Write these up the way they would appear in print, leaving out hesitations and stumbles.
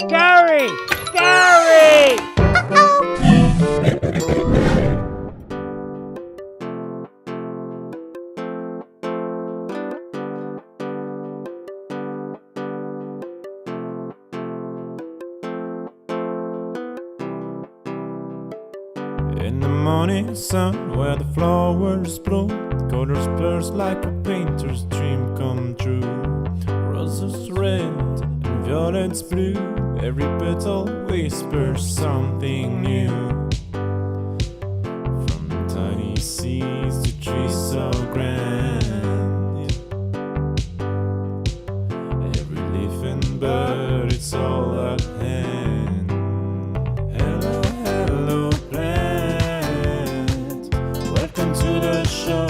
Gary! Gary! In the morning sun, where the flowers bloom, colors blurs like a painter's dream come true. Roses red and violets blue, every petal whispers something new. From tiny seeds to trees so grand, every leaf and bird, it's all at hand. Hello, hello, plant, welcome to the show,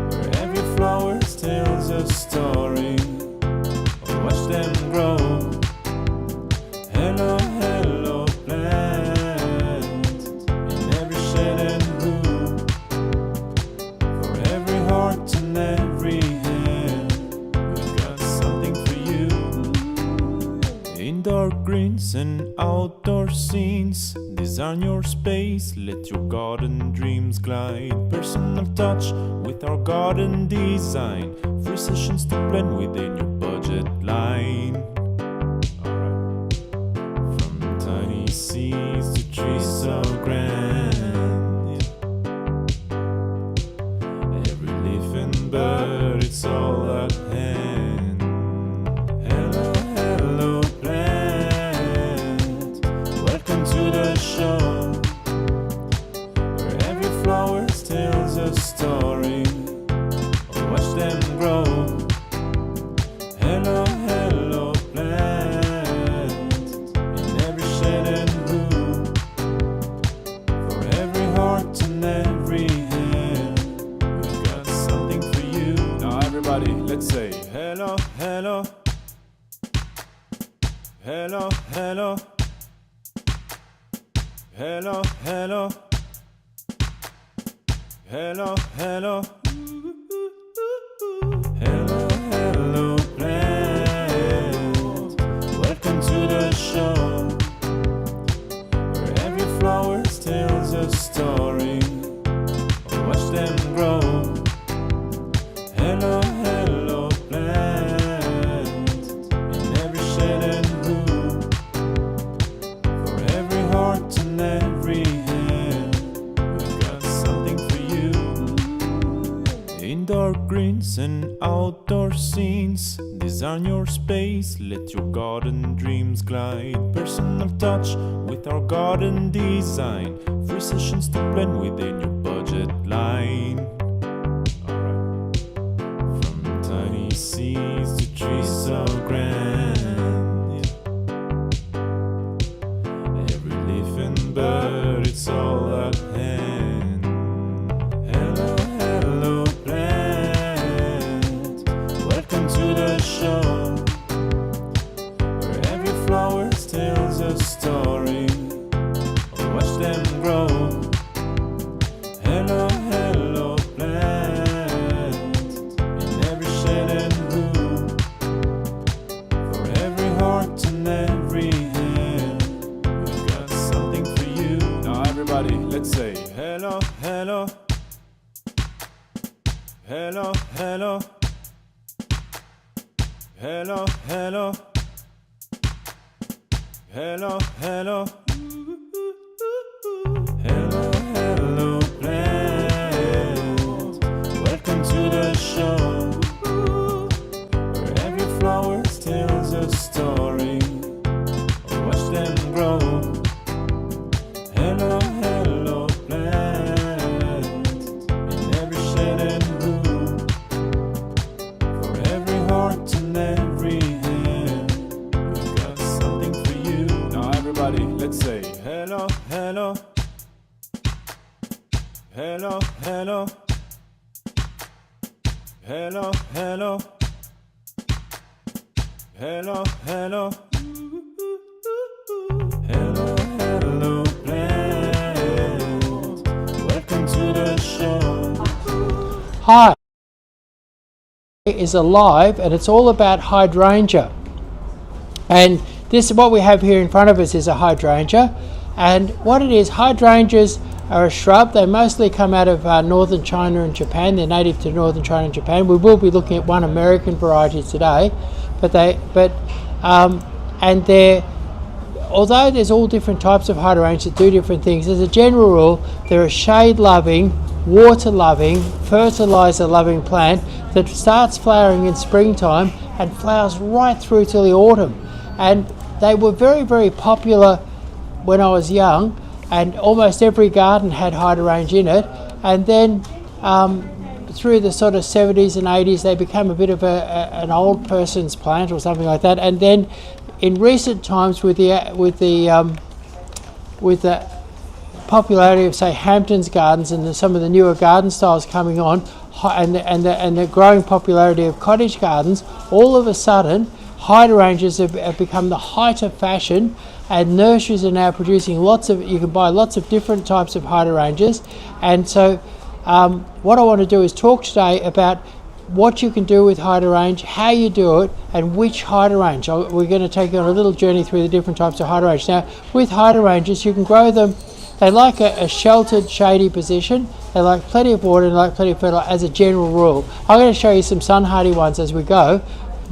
where every flower tells a story. Watch them grow. Hello, hello, plant, in every shade and hue, for every heart and every hand, we've got something for you. Indoor greens and outdoor scenes, design your space, let your garden dreams glide. Personal touch with our garden design, free sessions to blend within your budget line. From tiny seeds to trees so grand, every leaf and bird, it's all at hand. Hello, hello, plant, welcome to the show, where every flower tells a story. Watch them grow. Hello, hello, plant, in every shade and hue, for every heart and every hand, we've got something for you. Now everybody, let's say hello, hello, hello, hello, hello, hello, hello, hello. Hello, hello, plant, welcome to the show, where every flower tells a story. Watch them grow. Hello, hello, plant, in every shade and hue, for every heart and every hand, we've got something for you. Indoor greens and outdoor scenes, design your space, let your garden dreams glide. Personal touch with our garden design, free sessions to blend within your budget line. From tiny seeds to trees so grand, every leaf and bird, it's all at hand. Hello, hello, plant, welcome to the show, where every flower tells a story. Watch them grow. Hello, hello, plant, in every shade and hue, for every heart and every hand, we've got something for you. Now everybody, let's say hello, hello, hello, hello, hello, hello, hello, hello, hello, hello, plant, welcome to the show, where every flower tells a story. Watch them grow. Hello, hello, plant, in every shade and hue, for every heart and every hand, we've got something for you. Now everybody, let's say hello, hello, hello, hello, hello, hello, hello, hello, hello, hello, plant, welcome to the show. Hi, is alive and it's all about hydrangea. And this is what we have here in front of us is a hydrangea. And what it is, hydrangeas are a shrub. They mostly come out of northern China and Japan. They're native to northern China and Japan. We will be looking at one American variety today, and they're, although there's all different types of hydrangeas that do different things, as a general rule, they're a shade-loving, water-loving, fertilizer-loving plant that starts flowering in springtime and flowers right through till the autumn. And they were very, very popular when I was young, and almost every garden had hydrangea in it. And then through the sort of 70s and 80s, they became a bit of an old person's plant or something like that. And then in recent times, with the popularity of, say, Hampton's gardens and some of the newer garden styles coming on, and the growing popularity of cottage gardens, all of a sudden hydrangeas have become the height of fashion, and nurseries are now producing you can buy lots of different types of hydrangeas. And so what I want to do is talk today about what you can do with hydrangea, how you do it, and which hydrangea. We're going to take you on a little journey through the different types of hydrangeas. Now, with hydrangeas, you can grow them. They like a sheltered, shady position. They like plenty of water and like plenty of fertilizer as a general rule. I'm going to show you some sun-hardy ones as we go,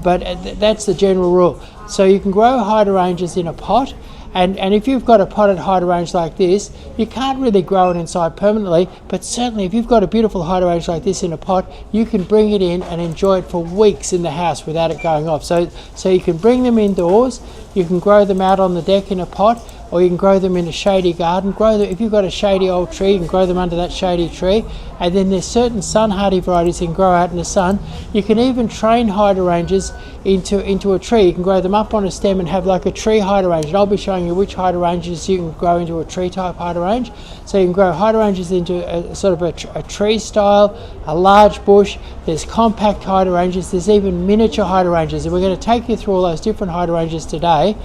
but that's the general rule. So you can grow hydrangeas in a pot, and if you've got a potted hydrangea like this, you can't really grow it inside permanently, but certainly if you've got a beautiful hydrangea like this in a pot, you can bring it in and enjoy it for weeks in the house without it going off. So you can bring them indoors, you can grow them out on the deck in a pot, or you can grow them in a shady garden. Grow them, if you've got a shady old tree, you can grow them under that shady tree. And then there's certain sun-hardy varieties you can grow out in the sun. You can even train hydrangeas into a tree. You can grow them up on a stem and have like a tree hydrangea. And I'll be showing you which hydrangeas you can grow into a tree-type hydrangea. So you can grow hydrangeas into a sort of a tree style, a large bush. There's compact hydrangeas. There's even miniature hydrangeas. And we're going to take you through all those different hydrangeas today.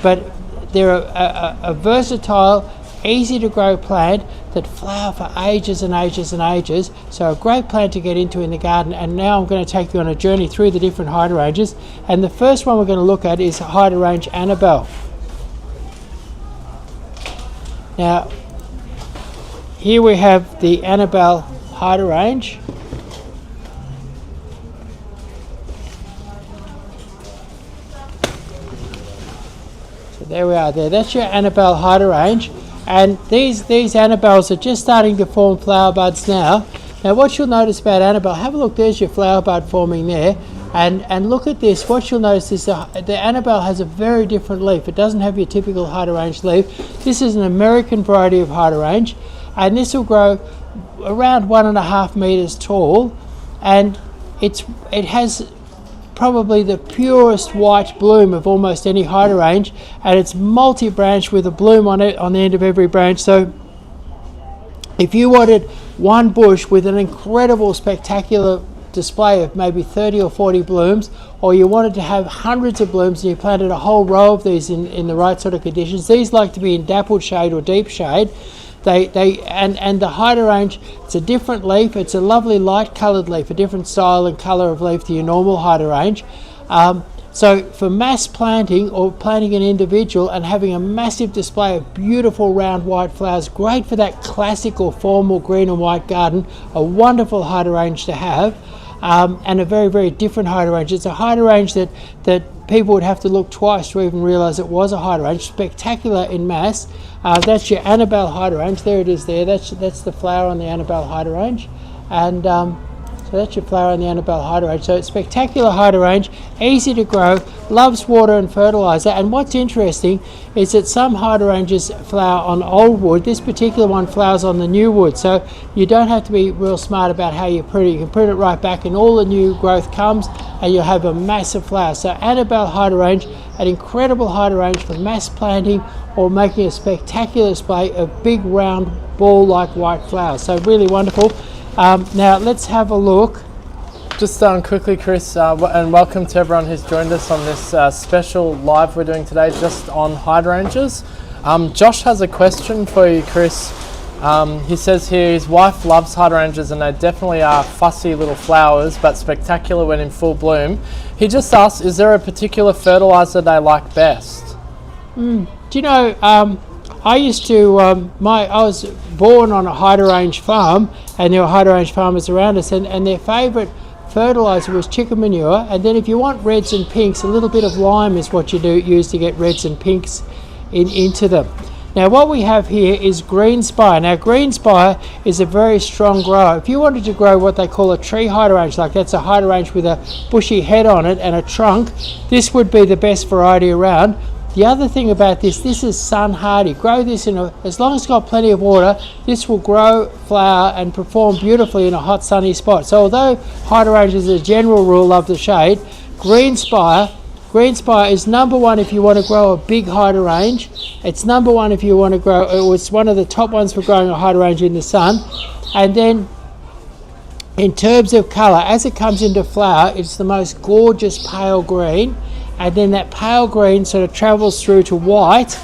But they're a versatile, easy to grow plant that flower for ages and ages and ages. So a great plant to get into in the garden. And now I'm going to take you on a journey through the different hydrangeas. And the first one we're going to look at is Hydrangea Annabelle. Now, here we have the Annabelle hydrangea. There we are there. That's your Annabelle hydrangea. And these Annabelles are just starting to form flower buds now. Now what you'll notice about Annabelle, have a look, there's your flower bud forming there. And look at this, what you'll notice is the Annabelle has a very different leaf. It doesn't have your typical hydrangea leaf. This is an American variety of hydrangea. And this will grow around 1.5 meters tall. And it has probably the purest white bloom of almost any hydrangea, and it's multi-branched with a bloom on it on the end of every branch. So if you wanted one bush with an incredible spectacular display of maybe 30 or 40 blooms, or you wanted to have hundreds of blooms and you planted a whole row of these in the right sort of conditions, these like to be in dappled shade or deep shade. And the hydrangea, it's a different leaf. It's a lovely light coloured leaf, a different style and colour of leaf to your normal hydrangea. So for mass planting or planting an individual and having a massive display of beautiful round white flowers, great for that classic or formal green and white garden, a wonderful hydrangea to have, and a very, very different hydrangea. It's a hydrangea that people would have to look twice to even realise it was a hydrangea. Spectacular in mass. That's your Annabelle hydrangea. There it is there. That's the flower on the Annabelle hydrangea. And so that's your flower on the Annabelle hydrangea. So it's spectacular hydrangea, easy to grow, loves water and fertiliser. And what's interesting is that some hydrangeas flower on old wood. This particular one flowers on the new wood. So you don't have to be real smart about how you prune it. You can prune it right back and all the new growth comes and you'll have a massive flower. So Annabelle hydrangea, an incredible hydrangea for mass planting or making a spectacular display of big round ball-like white flowers. So really wonderful. Now let's have a look. Just quickly, Chris, and welcome to everyone who's joined us on this special live we're doing today just on hydrangeas. Josh has a question for you, Chris. He says here his wife loves hydrangeas and they definitely are fussy little flowers but spectacular when in full bloom. He just asks, is there a particular fertiliser they like best? Do you know, I used to, I was born on a Hydrange farm, and there were Hydrange farmers around us, and their favourite fertiliser was chicken manure. And then if you want reds and pinks, a little bit of lime is what you use to get reds and pinks into them. Now what we have here is greenspire. Now greenspire is a very strong grower. If you wanted to grow what they call a tree hydrangea, like that's a hydrangea with a bushy head on it and a trunk, this would be the best variety around. The other thing about this is sun hardy. Grow this as long as it's got plenty of water, this will grow, flower and perform beautifully in a hot sunny spot. So although hydrangeas as a general rule love the shade, greenspire is number one if you want to grow a big hydrangea. It's number one if you want to grow, it was one of the top ones for growing a hydrangea in the sun. And then in terms of colour, as it comes into flower, it's the most gorgeous pale green. And then that pale green sort of travels through to white,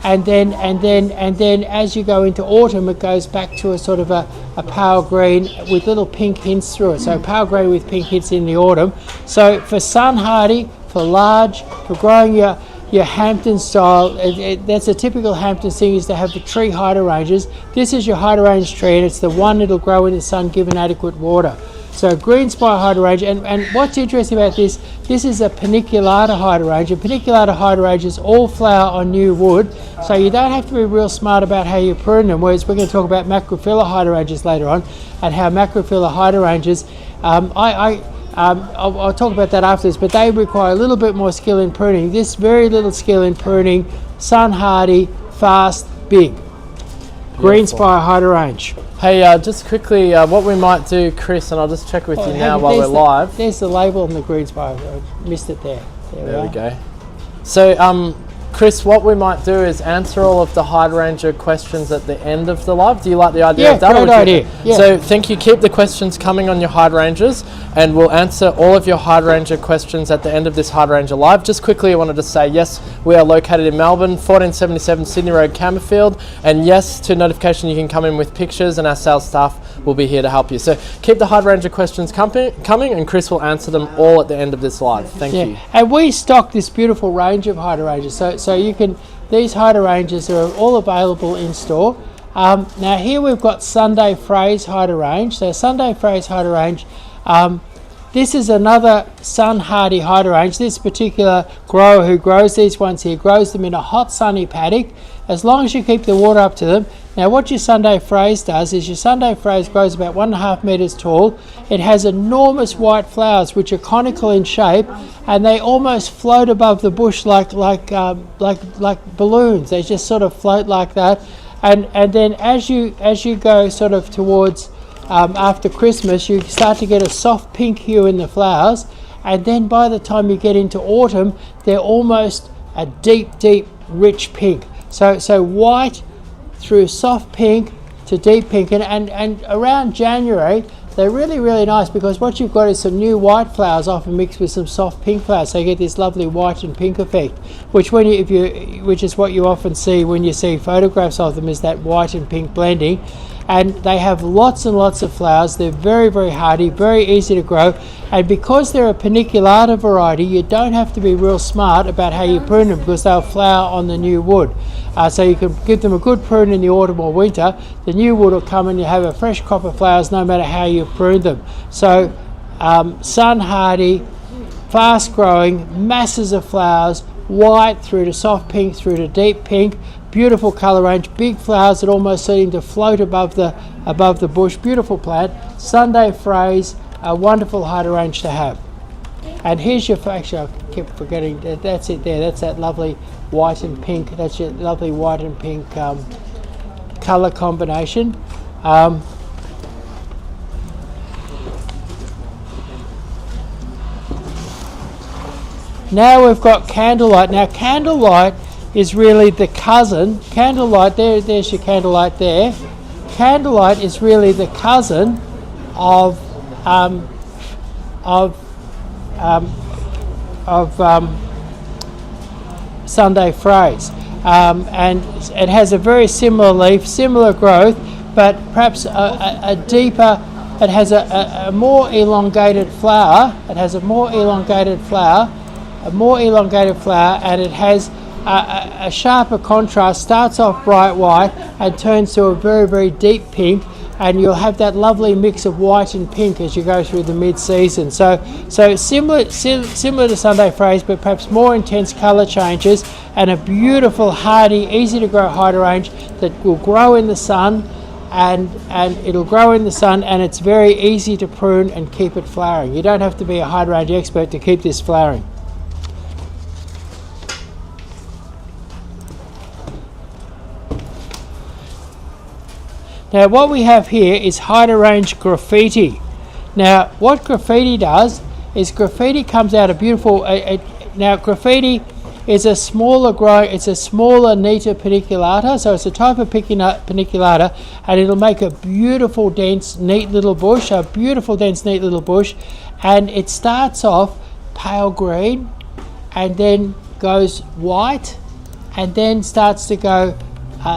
and then as you go into autumn, it goes back to a sort of a pale green with little pink hints through it. So pale green with pink hints in the autumn. So for sun hardy, for large, for growing your Hampton style, that's a typical Hampton thing, is to have the tree hydrangeas. This is your hydrangea tree, and it's the one that'll grow in the sun given adequate water. So greenspire hydrangea, and what's interesting about this is a paniculata hydrangea. Paniculata hydrangeas all flower on new wood, so you don't have to be real smart about how you prune them, whereas we're going to talk about macrophylla hydrangeas later on, and how macrophylla hydrangeas, I'll talk about that after this, but they require a little bit more skill in pruning. This very little skill in pruning, sun hardy, fast, big. Greenspire hydrangea. Hey, just quickly, what we might do, Chris, and I'll just check with you now while we're live. There's the label on the greenspire. I missed it there. There we go. So, Chris, what we might do is answer all of the hydrangea questions at the end of the live. Do you like the idea of that? Yeah, great idea. Yeah. So thank you. Keep the questions coming on your hydrangeas, and we'll answer all of your hydrangea questions at the end of this hydrangea live. Just quickly, I wanted to say, yes, we are located in Melbourne, 1477 Sydney Road, Camerfield, and yes, to notification you can come in with pictures, and our sales staff will be here to help you. So keep the hydrangea questions coming, and Chris will answer them all at the end of this live. Thank you. And we stock this beautiful range of hydrangeas. So you can, these hydrangeas are all available in store. Now here we've got Sunday Phrase hydrangea. So Sunday Phrase hydrangea, this is another sun hardy hydrangea. This particular grower who grows these ones here grows them in a hot sunny paddock, as long as you keep the water up to them. Now what your Sunday Phrase does is your Sunday Phrase grows about 1.5 metres tall. It has enormous white flowers which are conical in shape, and they almost float above the bush like balloons. They just sort of float like that. And then as you go sort of towards after Christmas, you start to get a soft pink hue in the flowers, and then by the time you get into autumn, they're almost a deep rich pink. So white through soft pink to deep pink, and around January they're really nice, because what you've got is some new white flowers often mixed with some soft pink flowers, so you get this lovely white and pink effect, which which is what you often see when you see photographs of them, is that white and pink blending. And they have lots and lots of flowers. They're very hardy, very easy to grow, and because they're a paniculata variety, you don't have to be real smart about how you prune them, because they'll flower on the new wood. So you can give them a good prune in the autumn or winter. The new wood will come and you have a fresh crop of flowers no matter how you prune them. So sun hardy, fast growing, masses of flowers, white through to soft pink through to deep pink. Beautiful colour range, big flowers that almost seem to float above the bush. Beautiful plant. Sunday Phrase, a wonderful hydrangea to have. And here's your, actually I kept forgetting, that's it there, that's that lovely white and pink, that's your lovely white and pink colour combination. Now we've got candlelight. Now candlelight is really the cousin. Candlelight, there's your candlelight there. Candlelight is really the cousin of Sunday Phrase, and it has a very similar leaf, similar growth, but perhaps a deeper. It has a more elongated flower. It has a more elongated flower, and it has a sharper contrast. Starts off bright white and turns to a very, very deep pink, and you'll have that lovely mix of white and pink as you go through the mid-season. So similar to Sunday Phrase, but perhaps more intense colour changes, and a beautiful, hardy, easy to grow hydrangea that will grow in the sun. And it'll grow in the sun, and it's very easy to prune and keep it flowering. You don't have to be a hydrangea expert to keep this flowering. Now what we have here is hydrangea graffiti. Now what graffiti does is graffiti comes out a beautiful. Now graffiti is a smaller neater paniculata, so it's a type of paniculata, and it'll make a beautiful, dense, neat little bush, and it starts off pale green, and then goes white, and then starts to go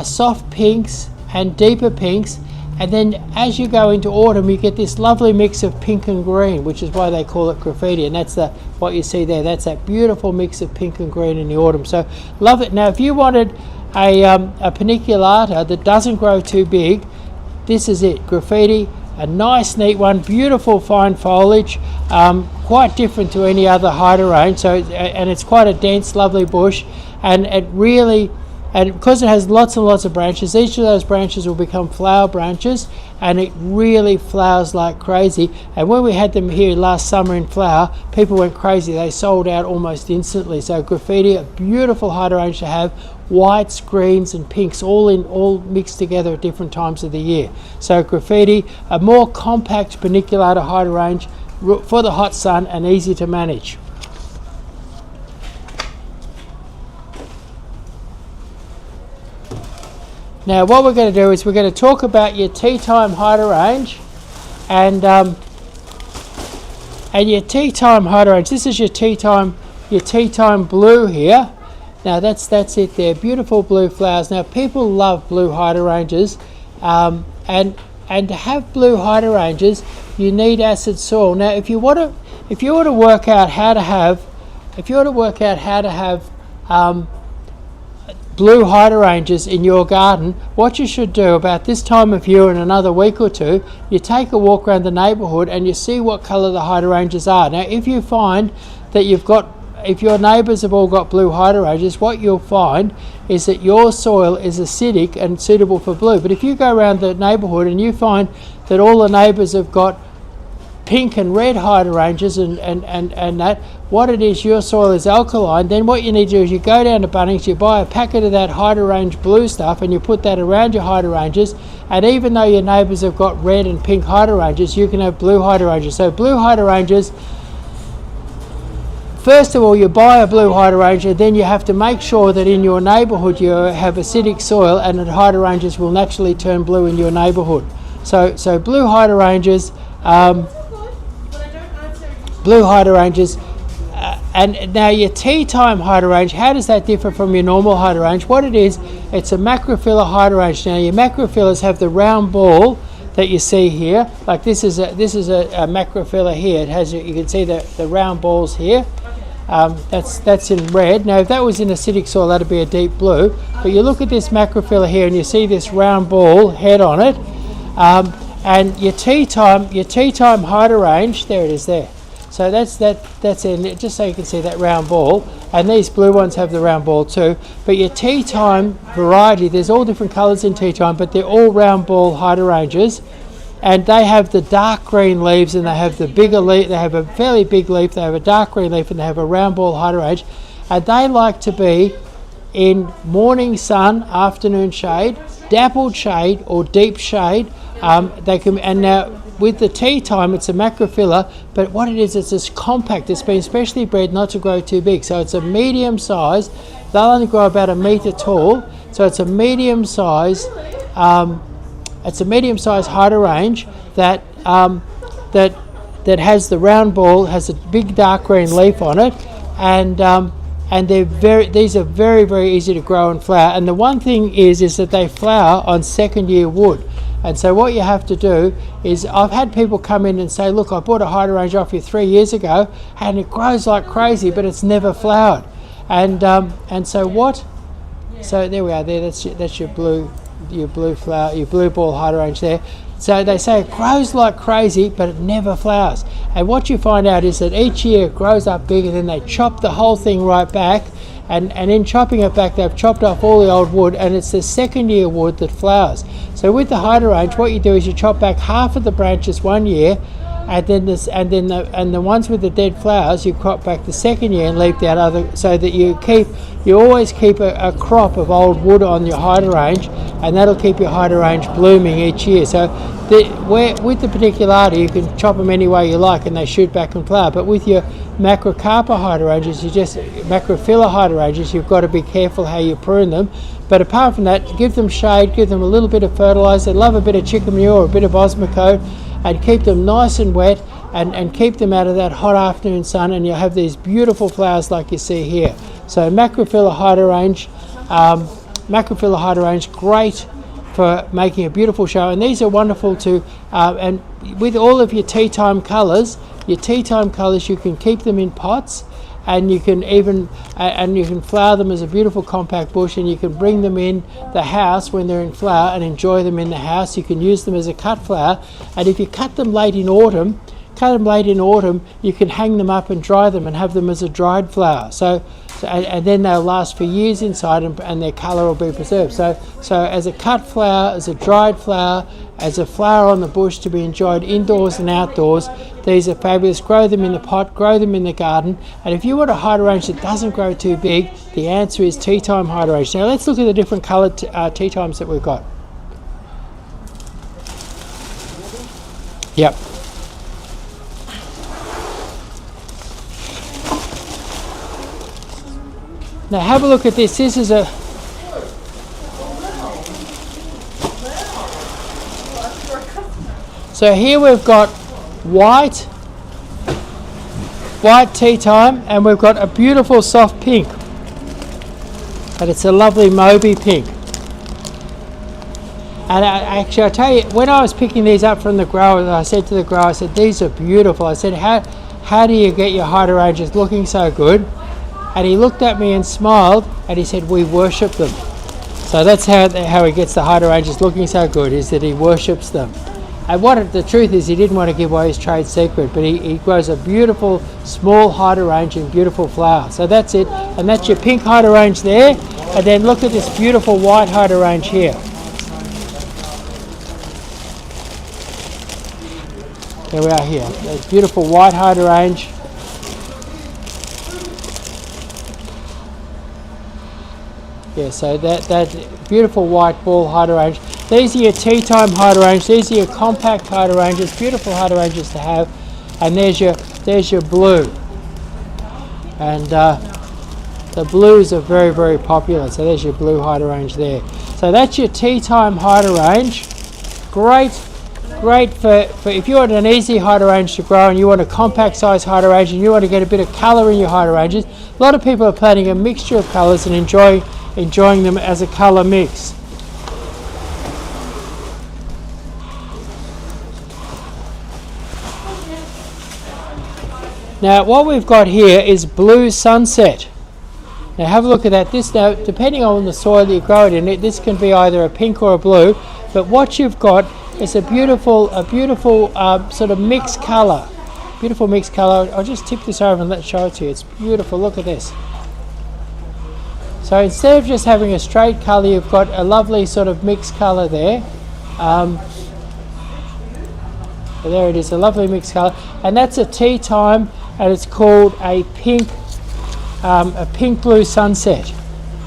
soft pinks and deeper pinks, and then as you go into autumn you get this lovely mix of pink and green, which is why they call it graffiti, and that's what you see there. That's that beautiful mix of pink and green in the autumn. So love it. Now if you wanted a paniculata that doesn't grow too big, this is it. Graffiti, a nice neat one, beautiful fine foliage, quite different to any other hydrangea. And it's quite a dense, lovely bush, and it really. And because it has lots and lots of branches, each of those branches will become flower branches, and it really flowers like crazy. And when we had them here last summer in flower, people went crazy. They sold out almost instantly. So graffiti, a beautiful hydrangea to have, whites, greens and pinks all mixed together at different times of the year. So graffiti, a more compact paniculata hydrangea for the hot sun and easy to manage. Now what we're going to do is we're going to talk about your tea time hydrangea, and your tea time hydrangea. This is your tea time blue here. Now that's it there, beautiful blue flowers. Now people love blue hydrangeas, and to have blue hydrangeas you need acid soil. Now if you want to work out how to have blue hydrangeas in your garden, what you should do about this time of year in another week or two, you take a walk around the neighbourhood and you see what colour the hydrangeas are. Now if you find that if your neighbours have all got blue hydrangeas, what you'll find is that your soil is acidic and suitable for blue. But if you go around the neighbourhood and you find that all the neighbours have got pink and red hydrangeas and that, what it is, your soil is alkaline, then what you need to do is you go down to Bunnings, you buy a packet of that hydrangea blue stuff and you put that around your hydrangeas, and even though your neighbours have got red and pink hydrangeas, you can have blue hydrangeas. So blue hydrangeas, first of all you buy a blue hydrangea, then you have to make sure that in your neighbourhood you have acidic soil and that hydrangeas will naturally turn blue in your neighbourhood. So blue hydrangeas, and now your tea time hydrangea, how does that differ from your normal hydrangea? What it is, it's a macrophylla hydrangea. Now your macrophyllars have the round ball that you see here. Like this is a macrophylla here. It has, you can see the round balls here. That's in red. Now if that was in acidic soil, that'd be a deep blue. But you look at this macrophylla here and you see this round ball head on it. And your tea time hydrangea, there it is there. So that's in, just so you can see that round ball, and these blue ones have the round ball too. But your tea time variety, there's all different colours in tea time, but they're all round ball hydrangeas, and they have the dark green leaves and they have the bigger leaf. They have a fairly big leaf, they have a dark green leaf, and they have a round ball hydrangea, and they like to be in morning sun, afternoon shade, dappled shade or deep shade. They can, and now with the tea time it's a macrophylla, but what it is, it's this compact. It's been specially bred not to grow too big, so it's a medium size. They'll only grow about 1 metre tall, so it's a medium size. It's a medium size hydrangea that has the round ball, has a big dark green leaf on it, and these are very, very easy to grow and flower. And the one thing is that they flower on second year wood. And so what you have to do is, I've had people come in and say, look, I bought a hydrangea off you 3 years ago and it grows like crazy, but it's never flowered. And so there we are. There, that's your blue flower, your blue ball hydrangea there. So they say it grows like crazy, but it never flowers. And what you find out is that each year it grows up big, and then they chop the whole thing right back. And in chopping it back, they've chopped off all the old wood, and it's the second year wood that flowers. So with the hydrangea, what you do is you chop back half of the branches 1 year, and then the ones with the dead flowers you crop back the second year and leave that other, so that you always keep a crop of old wood on your hydrangea, and that'll keep your hydrangea blooming each year. So with the particularity, you can chop them any way you like and they shoot back and flower. But with your macrocarpa hydrangeas, macrophylla hydrangeas, you've got to be careful how you prune them. But apart from that, give them shade, give them a little bit of fertiliser, love a bit of chicken manure or a bit of Osmocote, and keep them nice and wet, and keep them out of that hot afternoon sun, and you'll have these beautiful flowers like you see here. So macrophylla hydrangea, great for making a beautiful show. And these are wonderful to, and with all of your tea time colours, you can keep them in pots, and you can even you can flower them as a beautiful compact bush, and you can bring them in the house when they're in flower and enjoy them in the house. You can use them as a cut flower, and if you cut them late in autumn, you can hang them up and dry them and have them as a dried flower. And then they'll last for years inside, and their colour will be preserved. So as a cut flower, as a dried flower, as a flower on the bush to be enjoyed indoors and outdoors, these are fabulous. Grow them in the pot, grow them in the garden. And if you want a hydrangea that doesn't grow too big, the answer is tea time hydrangea. Now let's look at the different coloured tea times that we've got. Yep. Now have a look at this. This is a so here we've got white tea time, and we've got a beautiful soft pink, and it's a lovely Moby pink. And actually, I tell you, when I was picking these up from the grower, I said to the grower, I said, these are beautiful. I said, how do you get your hydrangeas looking so good? And he looked at me and smiled, and he said, we worship them. So that's how he gets the hydrangeas looking so good, is that he worships them. And the truth is, he didn't want to give away his trade secret, but he grows a beautiful small hydrangea and beautiful flower. So that's it, and that's your pink hydrangea there. And then look at this beautiful white hydrangea here. There we are here. There's beautiful white hydrangea. Yeah, so that beautiful white ball hydrangea. These are your tea time hydrangeas. These are your compact hydrangeas, beautiful hydrangeas to have. And there's your blue. And the blues are very, very popular. So there's your blue hydrangea there. So that's your tea time hydrangea. Great for if you want an easy hydrangea to grow, and you want a compact size hydrangea, and you want to get a bit of colour in your hydrangeas. A lot of people are planting a mixture of colours and enjoying them as a colour mix. Now what we've got here is blue sunset. Now have a look at that. This, now depending on the soil that you grow it in, this can be either a pink or a blue, but what you've got is a beautiful sort of mixed colour. Beautiful mixed colour. I'll just tip this over and let's show it to you. It's beautiful. Look at this. So instead of just having a straight colour, you've got a lovely sort of mixed colour there. So there it is, a lovely mixed colour, and that's a tea time, and it's called a pink blue sunset.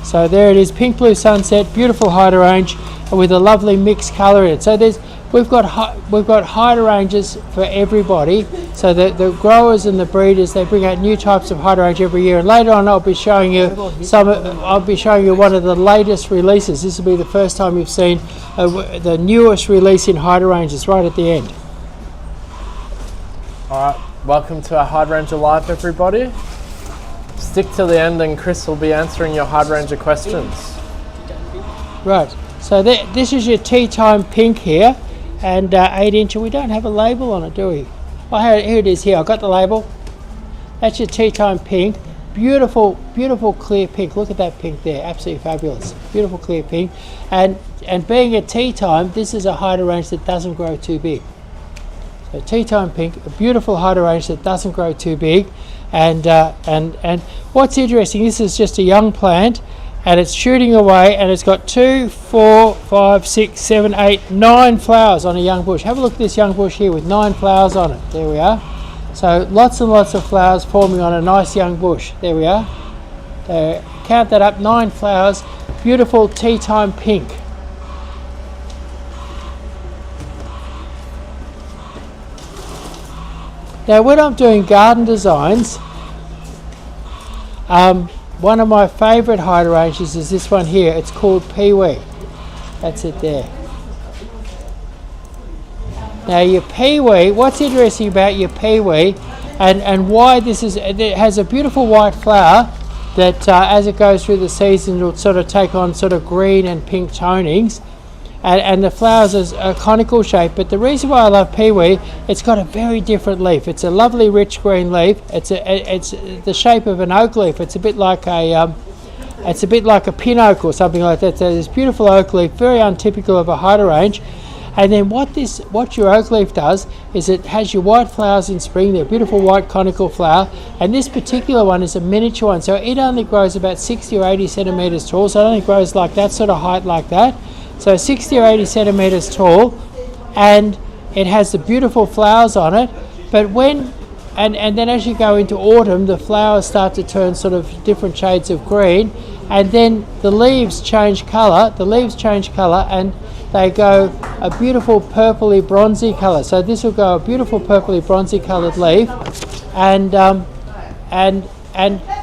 So there it is, pink blue sunset, beautiful hydrangea with a lovely mixed colour in it. So we've got hydrangeas for everybody. So the growers and the breeders, they bring out new types of hydrangea every year. And later on, I'll be showing you one of the latest releases. This will be the first time you've seen the newest release in hydrangeas right at the end. All right, welcome to our Hydrangea Live, everybody. Stick till the end, and Chris will be answering your hydrangea questions. Right. So this is your tea time pink here, and 8 inch. We don't have a label on it, do we? Oh, here it is here. I've got the label. That's your tea time pink. Beautiful, beautiful clear pink. Look at that pink there. Absolutely fabulous. Beautiful clear pink. And being a tea time, this is a hydrangea that doesn't grow too big. So tea time pink, a beautiful hydrangea that doesn't grow too big. And what's interesting, this is just a young plant, and it's shooting away, and it's got 2, 4, 5, 6, 7, 8, 9 flowers on a young bush. Have a look at this young bush here with 9 flowers on it. There we are. So lots and lots of flowers forming on a nice young bush. There we are. Count that up, 9 flowers. Beautiful tea time pink. Now when I'm doing garden designs, one of my favourite hydrangeas is this one here. It's called peewee. That's it there. Now your peewee, what's interesting about your peewee and why this is, it has a beautiful white flower that as it goes through the season will sort of take on sort of green and pink tonings, and the flowers is a conical shape. But the reason why I love peewee, it's got a very different leaf. It's a lovely rich green leaf. It's the shape of an oak leaf. It's a bit like a pin oak or something like that. So this beautiful oak leaf, very untypical of a hydrangea. And then what your oak leaf does is it has your white flowers in spring. They're beautiful white conical flower, and this particular one is a miniature one, so it only grows about 60 or 80 centimeters tall. So it only grows like that sort of height like that. So 60 or 80 centimeters tall, and it has the beautiful flowers on it. But and then as you go into autumn, the flowers start to turn sort of different shades of green, and then the leaves change colour. And they go a beautiful purpley bronzy colour. So this will go a beautiful purpley bronzy coloured leaf, and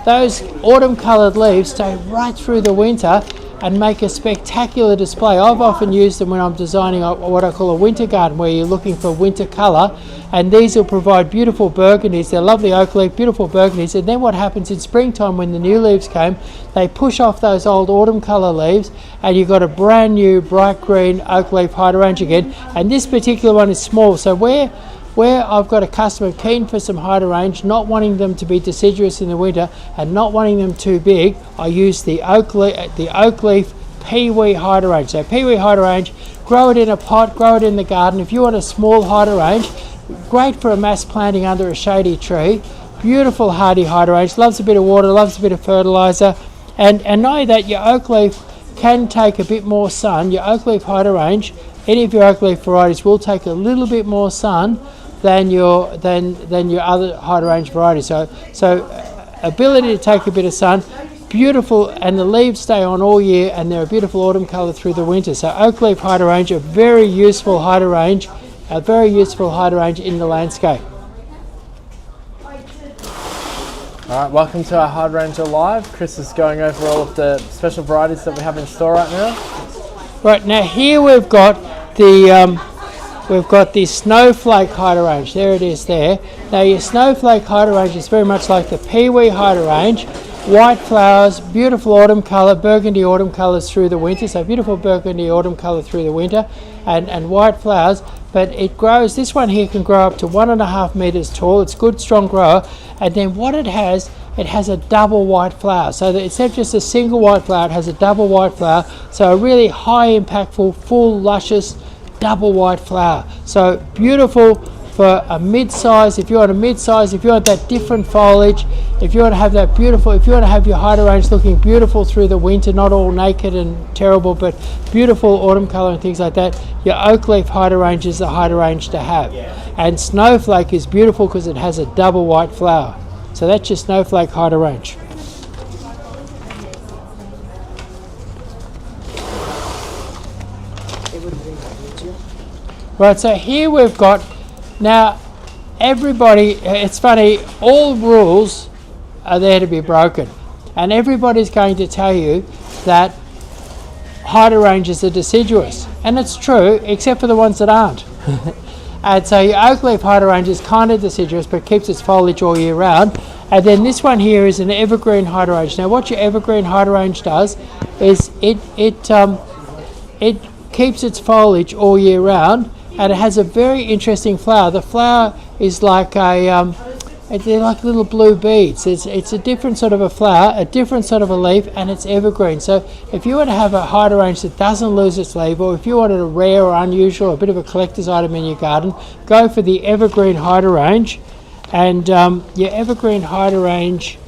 those autumn coloured leaves stay right through the winter and make a spectacular display. I've often used them when I'm designing what I call a winter garden, where you're looking for winter colour, and these will provide beautiful burgundies. They're lovely oak leaf, beautiful burgundies. And then what happens in springtime when the new leaves came, they push off those old autumn colour leaves, and you've got a brand new bright green oak leaf hydrangea again. And this particular one is small, so where I've got a customer keen for some hydrangea, not wanting them to be deciduous in the winter and not wanting them too big, I use the oak leaf peewee hydrangea. So peewee hydrangea, grow it in a pot, grow it in the garden. If you want a small hydrangea, great for a mass planting under a shady tree. Beautiful hardy hydrangea, loves a bit of water, loves a bit of fertiliser, and know that your oak leaf can take a bit more sun. Your oak leaf hydrangea, any of your oak leaf varieties, will take a little bit more sun than your other hydrangea varieties. So ability to take a bit of sun, beautiful, and the leaves stay on all year, and they're a beautiful autumn colour through the winter. So oak leaf hydrangea, very useful hydrangea, a very useful hydrangea in the landscape. Alright, welcome to our Hydrangea Live. Chris is going over all of the special varieties that we have in store right now. Right, now here we've got the snowflake hydrangea. There it is there. Now your snowflake hydrangea is very much like the peewee hydrangea. White flowers, beautiful autumn colour, burgundy autumn colours through the winter. So beautiful burgundy autumn colour through the winter, and white flowers. But it grows, this one here can grow up to 1.5 metres tall. It's good, strong grower. And then what it has a double white flower. So that instead of just a single white flower, it has a double white flower. So a really high impactful, full, luscious, double white flower. So beautiful for a mid-size. If you want a mid-size, if you want that different foliage, if you want to have that beautiful, if you want to have your hydrangea looking beautiful through the winter, not all naked and terrible, but beautiful autumn colour and things like that, your oak leaf hydrangea is the hydrangea to have. And snowflake is beautiful because it has a double white flower. So that's your snowflake hydrangea. Right, so here we've got, now everybody, it's funny, all rules are there to be broken, and everybody's going to tell you that hydrangeas are deciduous, and it's true except for the ones that aren't. And so your oak leaf hydrangea is kind of deciduous but keeps its foliage all year round. And then this one here is an evergreen hydrangea. Now what your evergreen hydrangea does is it keeps its foliage all year round, and it has a very interesting flower. The flower is like they're like little blue beads. It's a different sort of a flower, a different sort of a leaf, and it's evergreen. So if you want to have a hydrangea that doesn't lose its leaf, or if you wanted a rare or unusual, a bit of a collector's item in your garden, go for the evergreen hydrangea. And your evergreen hydrangea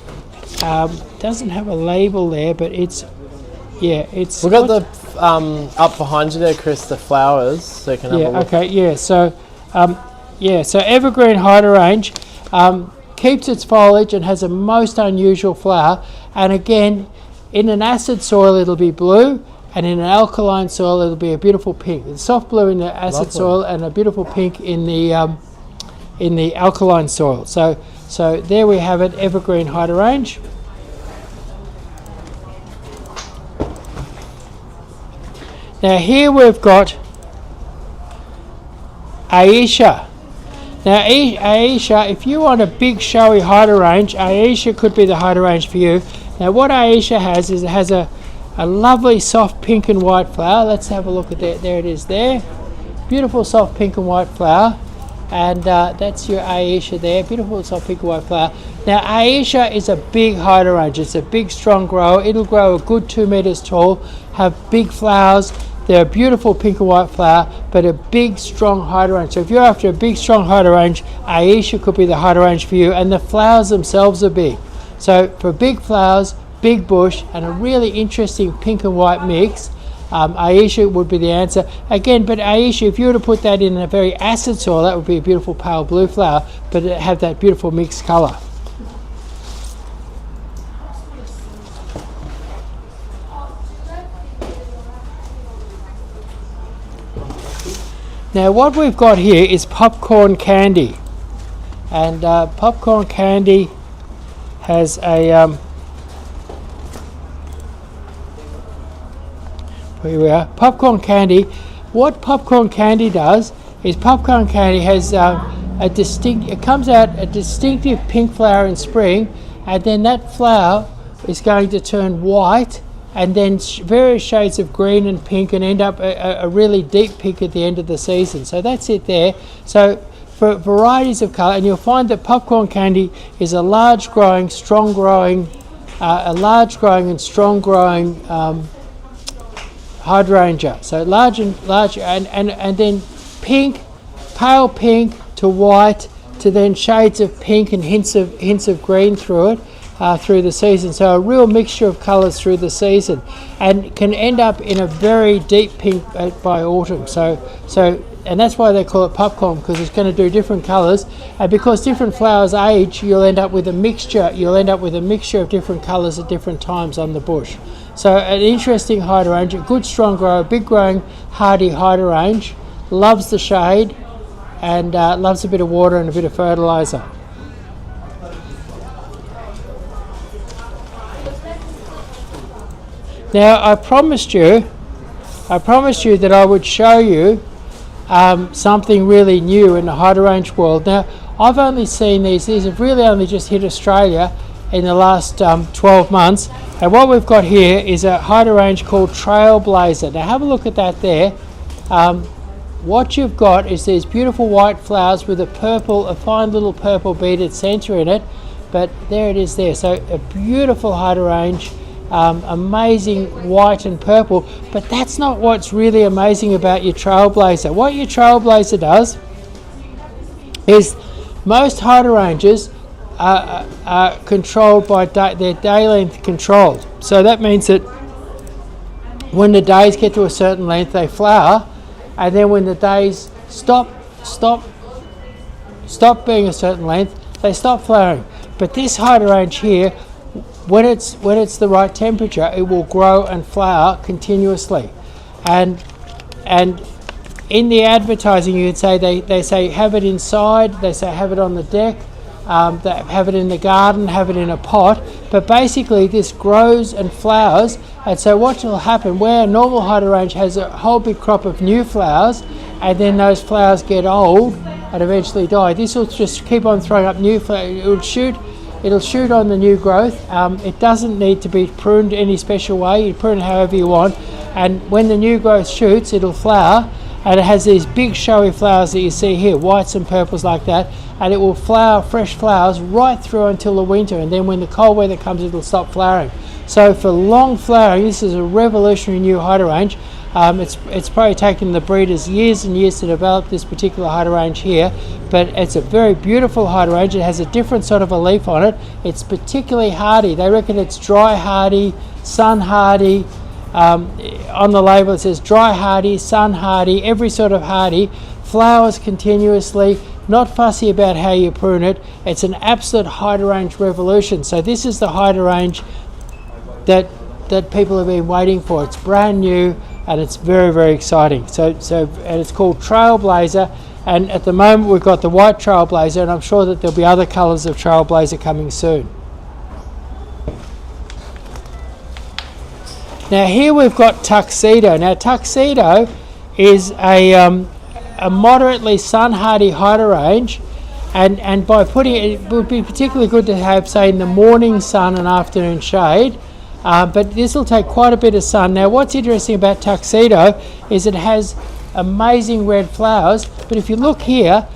doesn't have a label there, but it's We've got the up behind you there, Chris, the flowers, so you can have a look. Okay, yeah. So so evergreen hydrangea keeps its foliage and has a most unusual flower. And again, in an acid soil it'll be blue, and in an alkaline soil it'll be a beautiful pink. It's soft blue in the acid soil and a beautiful pink in the alkaline soil. So there we have it, evergreen hydrangea. Now here we've got Aisha. Now Aisha, if you want a big showy hydrangea, Aisha could be the hydrangea for you. Now what Aisha has is it has a lovely soft pink and white flower. Let's have a look at that. There it is there. Beautiful soft pink and white flower. And that's your Aisha there. Beautiful soft pink and white flower. Now Aisha is a big hydrangea. It's a big strong grower. It'll grow a good 2 meters tall, have big flowers. They're a beautiful pink and white flower, but a big strong hydrangea. So if you're after a big strong hydrangea, Aisha could be the hydrangea for you, and the flowers themselves are big. So for big flowers, big bush, and a really interesting pink and white mix, Aisha would be the answer. Again, but Aisha, if you were to put that in a very acid soil, that would be a beautiful pale blue flower, but it have that beautiful mixed colour. Now what we've got here is popcorn candy, and popcorn candy has a here we are. Popcorn candy. What popcorn candy does is popcorn candy has it comes out a distinctive pink flower in spring, and then that flower is going to turn white, and then various shades of green and pink, and end up a really deep pink at the end of the season. So that's it there. So for varieties of colour, and you'll find that popcorn candy is a large growing and strong growing hydrangea. So large, and then pink, pale pink to white, to then shades of pink and hints of green through it. Through the season, so a real mixture of colours through the season, and can end up in a very deep pink by autumn. And that's why they call it popcorn, because it's going to do different colours, and because different flowers age, you'll end up with a mixture. You'll end up with a mixture of different colours at different times on the bush. So an interesting hydrangea, good strong grower, big growing, hardy hydrangea, loves the shade, and loves a bit of water and a bit of fertiliser. Now I promised you that I would show you something really new in the hydrangea world. Now I've only seen these have really only just hit Australia in the last 12 months, and what we've got here is a hydrangea called Trailblazer. Now have a look at that there. What you've got is these beautiful white flowers with a fine little purple beaded centre in it, but there it is there. So a beautiful hydrangea. Amazing white and purple, but that's not what's really amazing about your Trailblazer. What your Trailblazer does is most hydrangeas are controlled by their day length controlled. So that means that when the days get to a certain length, they flower, and then when the days stop being a certain length, they stop flowering. But this hydrangea here, when it's the right temperature, it will grow and flower continuously. And in the advertising, you could say they say have it inside, they say have it on the deck, they have it in the garden, have it in a pot. But basically this grows and flowers, and so what will happen, where a normal hydrangea has a whole big crop of new flowers, and then those flowers get old and eventually die, this will just keep on throwing up new flowers. It will shoot it'll shoot on the new growth. It doesn't need to be pruned any special way. You prune it however you want, and when the new growth shoots, it'll flower, and it has these big showy flowers that you see here, whites and purples like that, and it will flower fresh flowers right through until the winter, and then when the cold weather comes, it'll stop flowering. So for long flowering, this is a revolutionary new hydrangea. It's probably taken the breeders years and years to develop this particular hydrangea here, but it's a very beautiful hydrangea. It has a different sort of a leaf on it. It's particularly hardy. They reckon it's dry hardy, sun hardy. On the label it says dry hardy, sun hardy, every sort of hardy, flowers continuously, not fussy about how you prune it. It's an absolute hydrangea revolution. So this is the hydrangea that people have been waiting for. It's brand new and it's very, very exciting. And it's called Trailblazer, and at the moment we've got the white Trailblazer, and I'm sure that there'll be other colours of Trailblazer coming soon. Now here we've got Tuxedo. Now Tuxedo is a moderately sun hardy hydrangea, and by putting it would be particularly good to have, say, in the morning sun and afternoon shade. But this will take quite a bit of sun. Now what's interesting about Tuxedo is it has amazing red flowers, but if you look here,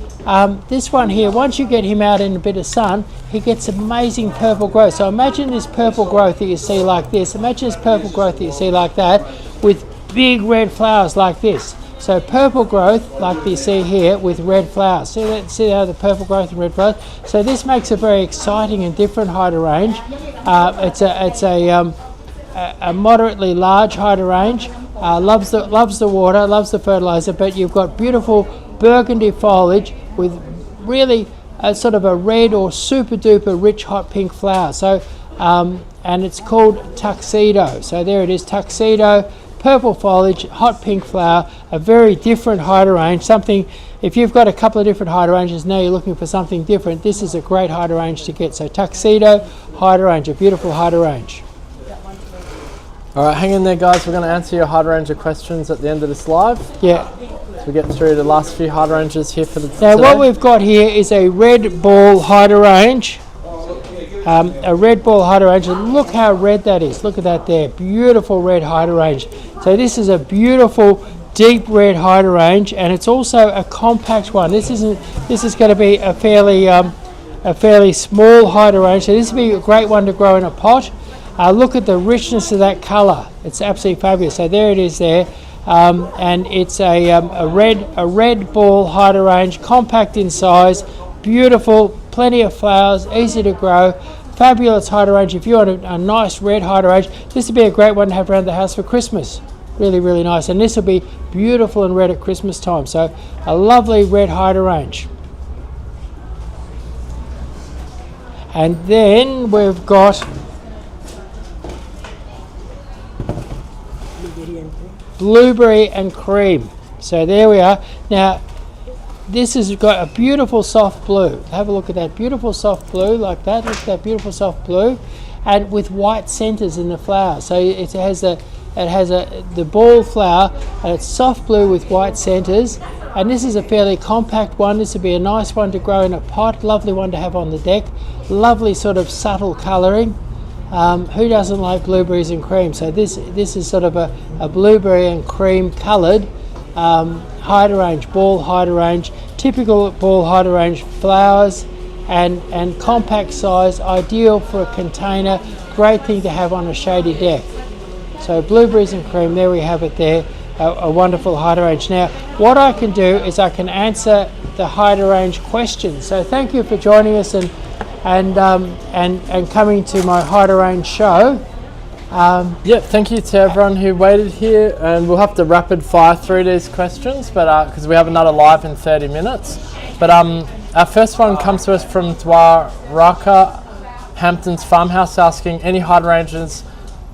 this one here, once you get him out in a bit of sun, he gets amazing purple growth. So imagine this purple growth that you see like this, imagine this purple growth that you see like that with big red flowers like this. So purple growth like you see here with red flowers. See how the purple growth and red flowers? So this makes a very exciting and different hydrangea. It's a moderately large hydrangea. Loves the water, loves the fertilizer, but you've got beautiful burgundy foliage with really a sort of a red or super duper rich hot pink flower. So and it's called Tuxedo. So there it is, Tuxedo. Purple foliage, hot pink flower, a very different hydrangea. Something, if you've got a couple of different hydrangeas, now you're looking for something different, this is a great hydrangea to get. So Tuxedo hydrangea, beautiful hydrangea. All right, hang in there, guys. We're going to answer your hydrangea questions at the end of this live. Yeah. So we get through the last few hydrangeas here for the Now today. what we've got here is a red ball hydrangea. A red ball hydrangea. Look how red that is. Look at that there. Beautiful red hydrangea. So this is a beautiful deep red hydrangea, and it's also a compact one. This is going to be a fairly small hydrangea. So this would be a great one to grow in a pot. Look at the richness of that colour. It's absolutely fabulous. So there it is there. And it's a red ball hydrangea, compact in size, beautiful, plenty of flowers, easy to grow, fabulous hydrangea. If you want a nice red hydrangea, this would be a great one to have around the house for Christmas. Really, really nice. And this will be beautiful and red at Christmas time. So a lovely red hydrangea. And then we've got blueberry and cream. So there we are. Now this has got a beautiful soft blue. Have a look at that beautiful soft blue like that. Look at that beautiful soft blue, and with white centers in the flower. So it has the ball flower, and it's soft blue with white centers. And this is a fairly compact one. This would be a nice one to grow in a pot. Lovely one to have on the deck. Lovely sort of subtle colouring. Who doesn't like blueberries and cream? So this is sort of a blueberry and cream coloured hydrangea, ball hydrangea, typical ball hydrangea flowers, and compact size, ideal for a container, great thing to have on a shady deck. So blueberries and cream, there we have it there, a wonderful hydrangea. Now what I can do is I can answer the hydrangea questions. So thank you for joining us and coming to my hydrangea show. Yeah, thank you to everyone who waited here, and we'll have to rapid fire through these questions, but because we have another live in 30 minutes. But our first one comes to us from Dwaraka Hampton's farmhouse, asking any hydrangeas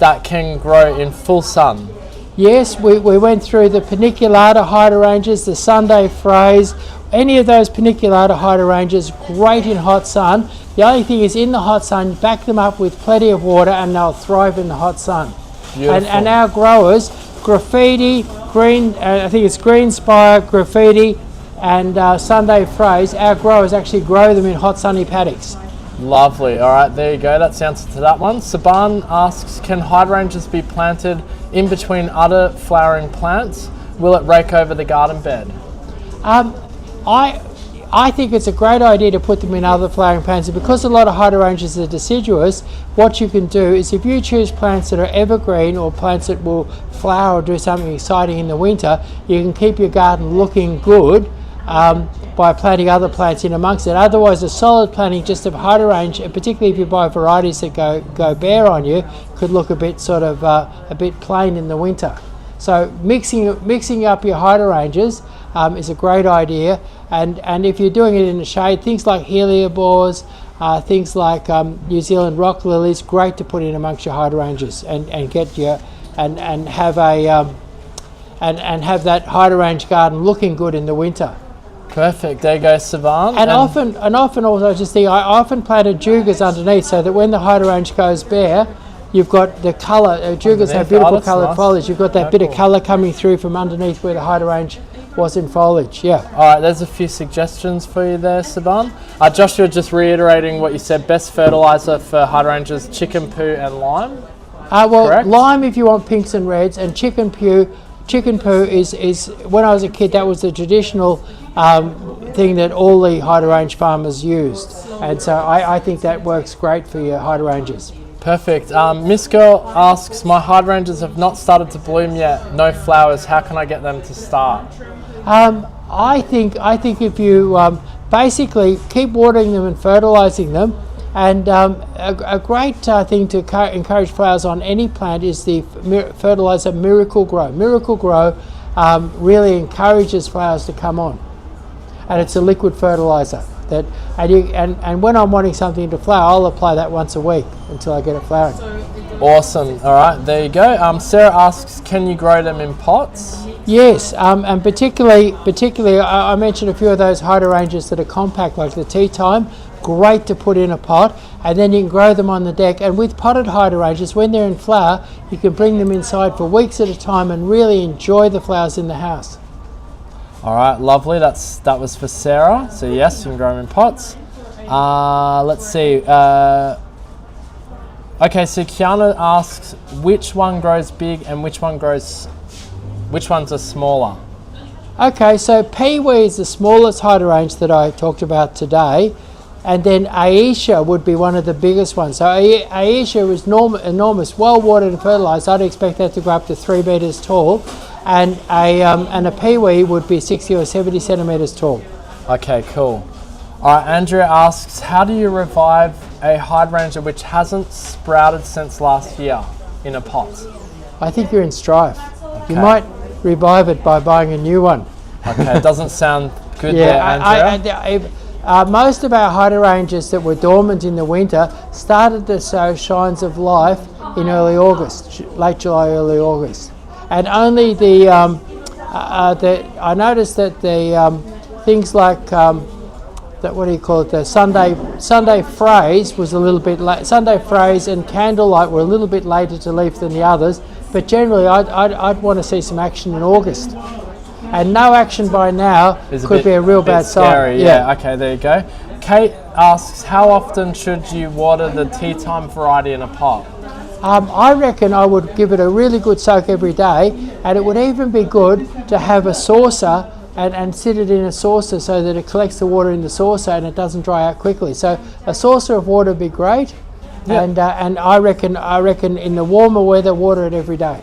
that can grow in full sun. Yes, we went through the paniculata hydrangeas, the Sunday phrase, any of those paniculata hydrangeas, great in hot sun. The only thing is, in the hot sun, back them up with plenty of water and they'll thrive in the hot sun. And our growers, graffiti, green, I think it's green spire, graffiti, and Sunday phrase, our growers actually grow them in hot sunny paddocks. Lovely. All right, there you go. That's the answer to that one. Saban asks, can hydrangeas be planted in between other flowering plants? Will it rake over the garden bed? I think it's a great idea to put them in other flowering plants, and because a lot of hydrangeas are deciduous, what you can do is if you choose plants that are evergreen or plants that will flower or do something exciting in the winter, you can keep your garden looking good by planting other plants in amongst it. Otherwise, a solid planting just of hydrangea, and particularly if you buy varieties that go bare on you, could look a bit sort of a bit plain in the winter. So mixing up your hydrangeas is a great idea, and if you're doing it in the shade, things like heliobores, things like New Zealand rock lilies, great to put in amongst your hydrangeas and get your and have a and have that hydrangea garden looking good in the winter. Perfect. There you go, Savan. And often also just think I often planted jugas underneath so that when the hydrangea goes bare, you've got the colour. Jugas have beautiful coloured foliage. You've got that bit of colour coming through from underneath where the hydrangea was in foliage. Yeah. All right. There's a few suggestions for you there, Saban. Joshua, just reiterating what you said. Best fertiliser for hydrangeas: chicken poo and lime. Correct? Lime if you want pinks and reds, and chicken poo. Chicken poo is when I was a kid, that was the traditional thing that all the hydrangea farmers used, and so I think that works great for your hydrangeas. Perfect. Miss Girl asks, my hydrangeas have not started to bloom yet, no flowers. How can I get them to start? I think if you basically keep watering them and fertilising them, and a great thing to encourage flowers on any plant is the fertiliser Miracle Grow. Miracle Grow really encourages flowers to come on, and it's a liquid fertiliser. And when I'm wanting something to flower, I'll apply that once a week until I get it flowering. Awesome. All right, there you go. Sarah asks, can you grow them in pots? Yes, and particularly I mentioned a few of those hydrangeas that are compact, like the tea time. Great to put in a pot, and then you can grow them on the deck. And with potted hydrangeas, when they're in flower, you can bring them inside for weeks at a time and really enjoy the flowers in the house. All right, lovely. That was for Sarah. So yes, you can grow them in pots. Let's see. Okay, so Kiana asks, which one grows big and which ones are smaller? Okay, so peewee is the smallest hydrangea that I talked about today, and then Aisha would be one of the biggest ones. So Aisha is enormous, well watered and fertilised. I'd expect that to grow up to 3 metres tall. And a peewee would be 60 or 70 centimetres tall. Okay, cool. All right, Andrea asks, how do you revive a hydrangea which hasn't sprouted since last year in a pot? I think you're in strife. Okay. You might revive it by buying a new one. Okay, it doesn't sound good there, Andrea. Most of our hydrangeas that were dormant in the winter started to show signs of life in early August, late July, early August. And only I noticed that the things like the Sunday phrase was a little bit late. Sunday phrase and candlelight were a little bit later to leaf than the others, but generally I'd want to see some action in August. And no action by now could be a real bad sign. Yeah. Okay, there you go. Kate asks, how often should you water the tea time variety in a pot? I reckon I would give it a really good soak every day, and it would even be good to have a saucer and sit it in a saucer so that it collects the water in the saucer and it doesn't dry out quickly. So a saucer of water would be great, and I reckon in the warmer weather, water it every day.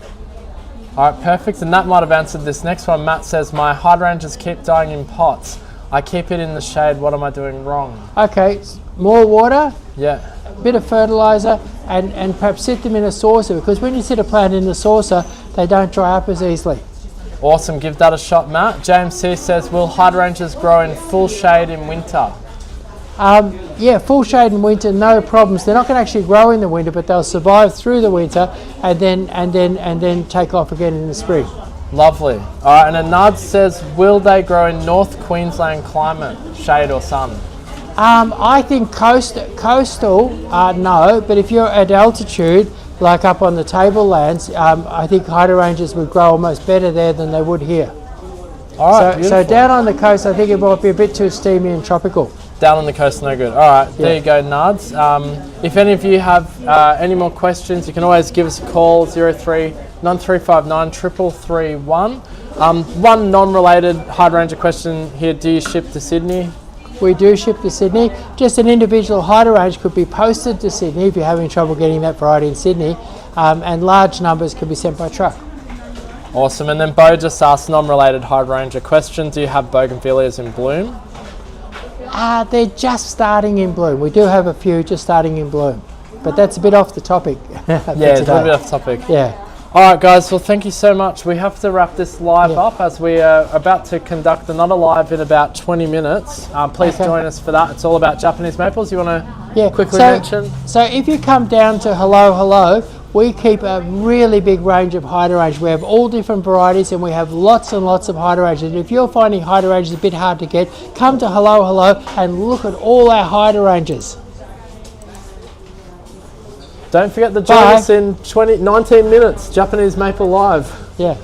All right, perfect. And that might have answered this next one. Matt says, my hydrangeas keep dying in pots. I keep it in the shade. What am I doing wrong? Okay, more water. Yeah. Bit of fertiliser, and perhaps sit them in a saucer, because when you sit a plant in the saucer, they don't dry up as easily. Awesome, give that a shot, Matt. James C says, will hydrangeas grow in full shade in winter? Yeah, full shade in winter, no problems. They're not going to actually grow in the winter, but they'll survive through the winter and then take off again in the spring. Lovely. All right, and Anad says, will they grow in North Queensland climate, shade or sun? I think coastal, no, but if you're at altitude, like up on the tablelands, I think hydrangeas would grow almost better there than they would here. All right, so down on the coast, I think it might be a bit too steamy and tropical. Down on the coast, no good. All right, there you go, Nards. If any of you have any more questions, you can always give us a call, 03 9359 3331. One non-related hydrangea question here, do you ship to Sydney? We do ship to Sydney. Just an individual hydrangea could be posted to Sydney if you're having trouble getting that variety in Sydney, and large numbers could be sent by truck. Awesome, and then Bo just asked non-related hydrangea question, do you have bougainvilleas in bloom? They're just starting in bloom. We do have a few just starting in bloom, but that's a bit off the topic. Yeah, it's a little bit off topic. Yeah. All right, guys, well, thank you so much. We have to wrap this live up as we are about to conduct another live in about 20 minutes. Please join us for that. It's all about Japanese maples. You want to quickly mention? So if you come down to Hello Hello, we keep a really big range of hydrangeas. We have all different varieties and we have lots and lots of hydrangeas. If you're finding hydrangeas a bit hard to get, come to Hello Hello and look at all our hydrangeas. Don't forget to join us in 19 minutes, Japanese Maple Live. Yeah.